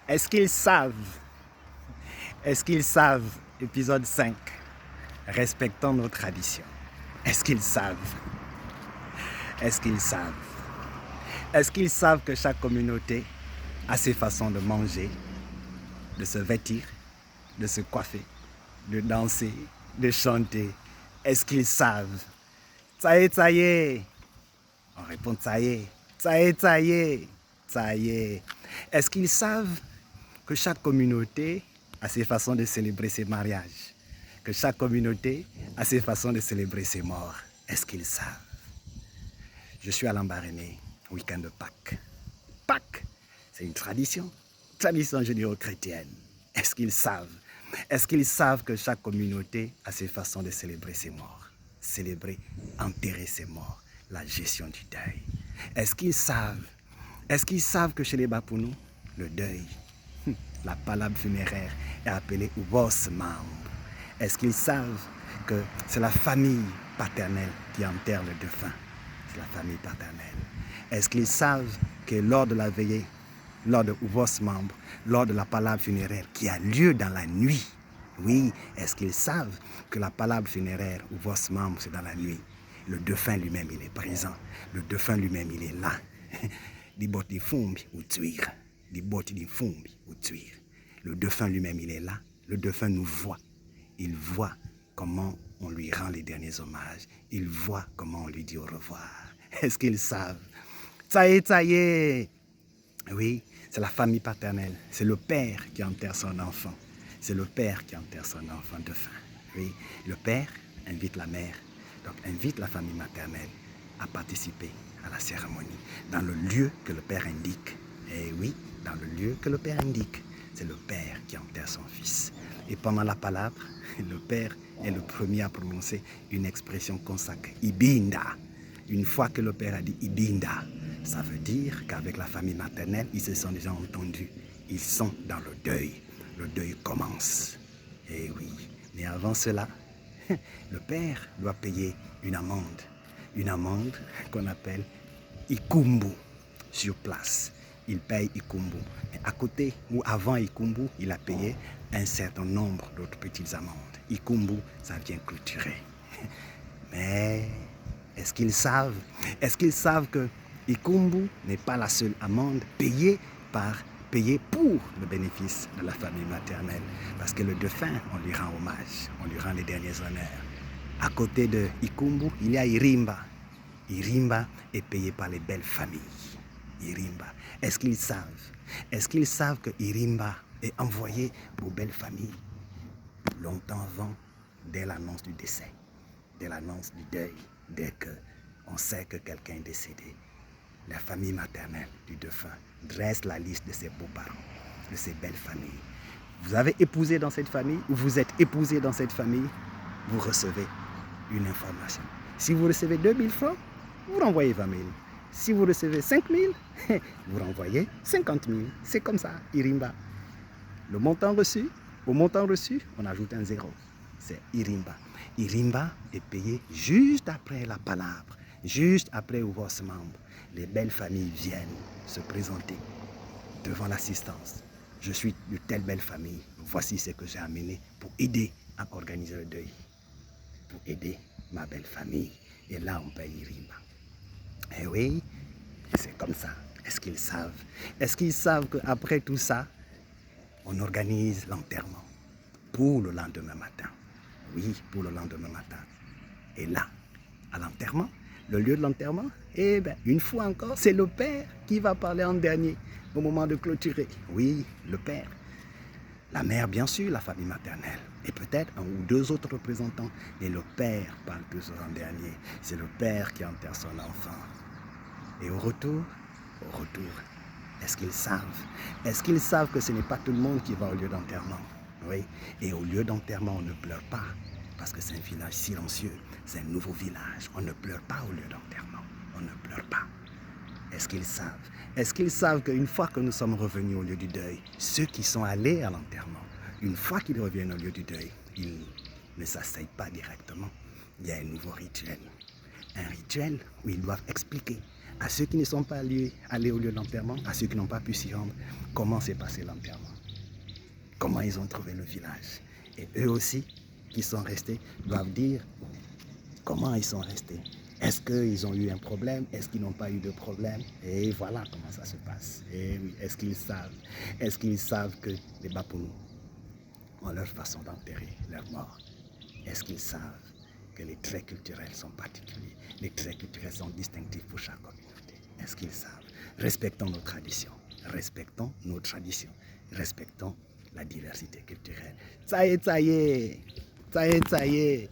Est-ce qu'ils savent? Est-ce qu'ils savent? Épisode 5. Respectons nos traditions. Est-ce qu'ils savent? Est-ce qu'ils savent? Est-ce qu'ils savent que chaque communauté a ses façons de manger, de se vêtir, de se coiffer, de danser, de chanter? Est-ce qu'ils savent? Tsaye. On répond tsaye. Tsaye. Est-ce qu'ils savent que chaque communauté a ses façons de célébrer ses mariages? Que chaque communauté a ses façons de célébrer ses morts? Est-ce qu'ils savent? Je suis Alain Baréné, week-end de Pâques. Pâques, c'est une tradition judéo-chrétienne. Est-ce qu'ils savent? Est-ce qu'ils savent que chaque communauté a ses façons de célébrer ses morts? Célébrer, enterrer ses morts, la gestion du deuil. Est-ce qu'ils savent? Est-ce qu'ils savent que chez les Bapounou, le deuil, la palabre funéraire est appelée Ubos Mambo? Est-ce qu'ils savent que c'est la famille paternelle qui enterre le défunt? C'est la famille paternelle. Est-ce qu'ils savent que lors de la veillée, lors de Ubos Mambo, lors de la palabre funéraire qui a lieu dans la nuit, oui, est-ce qu'ils savent que la palabre funéraire Ubos Mambo, c'est dans la nuit? Le défunt lui-même, il est présent. Le défunt lui-même, il est là. Le défunt lui-même, il est là. Le défunt nous voit. Il voit comment on lui rend les derniers hommages. Il voit comment on lui dit au revoir. Est-ce qu'ils savent? Tsaye. Oui, c'est la famille paternelle. C'est le père qui enterre son enfant. C'est le père qui enterre son enfant défunt. Oui, le père invite la mère, donc invite la famille maternelle à participer à la cérémonie dans le lieu que le père indique. Et oui, dans le lieu que le père indique, c'est le père qui enterre son fils. Et pendant la palabre, le père est le premier à prononcer une expression consacrée, Ibinda. Une fois que le père a dit Ibinda, ça veut dire qu'avec la famille maternelle, ils se sont déjà entendus. Ils sont dans le deuil. Le deuil commence. Et oui, mais avant cela, le père doit payer une amende qu'on appelle Ikumbu sur place. Il paye Ikumbu. Mais à côté ou avant Ikumbu, il a payé un certain nombre d'autres petites amendes. Ikumbu, ça vient clôturer. Mais est-ce qu'ils savent? Est-ce qu'ils savent que Ikumbu n'est pas la seule amende payée pour le bénéfice de la famille maternelle? Parce que le défunt, on lui rend hommage, on lui rend les derniers honneurs. À côté de Ikumbu, il y a Irimba. Irimba est payé par les belles familles. Irimba. Est-ce qu'ils savent? Est-ce qu'ils savent que Irimba est envoyé aux belles familles longtemps avant, dès l'annonce du décès, dès l'annonce du deuil, dès qu'on sait que quelqu'un est décédé? La famille maternelle du défunt dresse la liste de ses beaux-parents, de ses belles familles. Vous avez épousé dans cette famille, ou vous êtes épousé dans cette famille, vous recevez une information. Si vous recevez 2000 francs, vous renvoyez 20 000. Si vous recevez 5 000, vous renvoyez 50 000. C'est comme ça, Irimba. Le montant reçu, au montant reçu, on ajoute un zéro. C'est Irimba. Irimba est payé juste après la palabre, juste après Ubos Mambo. Les belles familles viennent se présenter devant l'assistance. Je suis de telle belle famille. Voici ce que j'ai amené pour aider à organiser le deuil. Pour aider ma belle famille. Et là, on paye Irimba. Eh oui, c'est comme ça. Est-ce qu'ils savent? Est-ce qu'ils savent qu'après tout ça, on organise l'enterrement pour le lendemain matin? Oui, pour le lendemain matin. Et là, à l'enterrement, le lieu de l'enterrement, eh bien, une fois encore, c'est le père qui va parler en dernier au moment de clôturer. Oui, le père. La mère, bien sûr, la famille maternelle. Et peut-être un ou deux autres représentants. Mais le père parle toujours en dernier. C'est le père qui enterre son enfant. Et au retour, est-ce qu'ils savent? Est-ce qu'ils savent que ce n'est pas tout le monde qui va au lieu d'enterrement? Oui. Et au lieu d'enterrement, on ne pleure pas. Parce que c'est un village silencieux. C'est un nouveau village. On ne pleure pas au lieu d'enterrement. On ne pleure pas. Est-ce qu'ils savent? Est-ce qu'ils savent qu'une fois que nous sommes revenus au lieu du deuil, ceux qui sont allés à l'enterrement, une fois qu'ils reviennent au lieu du deuil, ils ne s'asseyent pas directement. Il y a un nouveau rituel. Un rituel où ils doivent expliquer à ceux qui ne sont pas allés au lieu de l'enterrement, à ceux qui n'ont pas pu s'y rendre, comment s'est passé l'enterrement, comment ils ont trouvé le village. Et eux aussi, qui sont restés, doivent dire comment ils sont restés. Est-ce qu'ils ont eu un problème? Est-ce qu'ils n'ont pas eu de problème? Et voilà comment ça se passe. Et oui, est-ce qu'ils savent? Est-ce qu'ils savent que les Bapounous ont leur façon d'enterrer leurs morts? Est-ce qu'ils savent que les traits culturels sont particuliers? Les traits culturels sont distinctifs pour chaque communauté. Est-ce qu'ils savent? Respectons nos traditions. Respectons nos traditions. Respectons la diversité culturelle. Ça y est, ça y est. Ça y est, ça y est.